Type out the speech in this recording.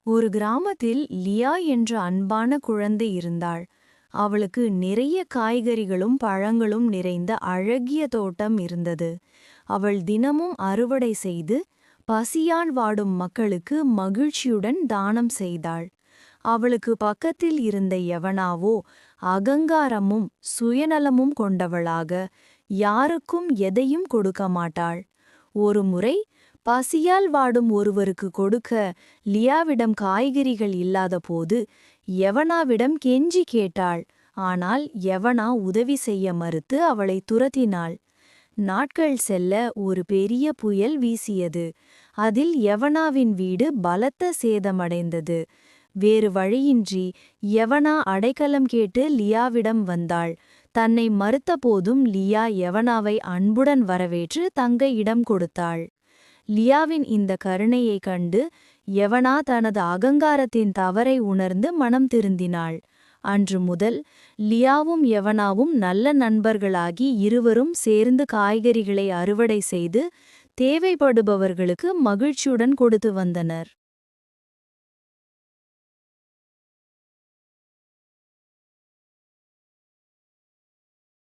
ஒரு கிராமத்தில் லியா என்ற அன்பான குழந்தை இருந்தாள். அவளுக்கு நிறைய காய்கறிகளும் பழங்களும் நிறைந்த அழகிய தோட்டம் இருந்தது. அவள் தினமும் அறுவடை செய்து பசியால் வாடும் மக்களுக்கு மகிழ்ச்சியுடன் தானம் செய்தாள். அவளுக்கு பக்கத்தில் இருந்த எவனாவோ அகங்காரமும் சுயநலமும் கொண்டவளாக யாருக்கும் எதையும் கொடுக்க மாட்டாள். ஒருமுறை பசியால் வாடும் ஒருவருக்கு கொடுக்க லியாவிடம் காய்கறிகள் இல்லாதபோது யவனாவிடம் கெஞ்சி கேட்டாள். ஆனால் யவனா உதவி செய்ய மறுத்து அவளை துரத்தினாள். நாட்கள் செல்ல ஒரு பெரிய புயல் வீசியது. அதில் யவனாவின் வீடு பலத்த சேதமடைந்தது. வேறு வழியின்றி யவனா அடைக்கலம் கேட்டு லியாவிடம் வந்தாள். தன்னை மறுத்தபோதும் லியா யவனாவை அன்புடன் வரவேற்று தங்க இடம் கொடுத்தாள். லியாவின் இந்த கருணையைக் கண்டு யவனா தனது அகங்காரத்தின் தவறை உணர்ந்து மனம் திருந்தினாள். அன்று முதல் லியாவும் யவனாவும் நல்ல நண்பர்களாகி இருவரும் சேர்ந்து காய்கறிகளை அறுவடை செய்து தேவைப்படுபவர்களுக்கு மகிழ்ச்சியுடன் கொடுத்து வந்தனர்.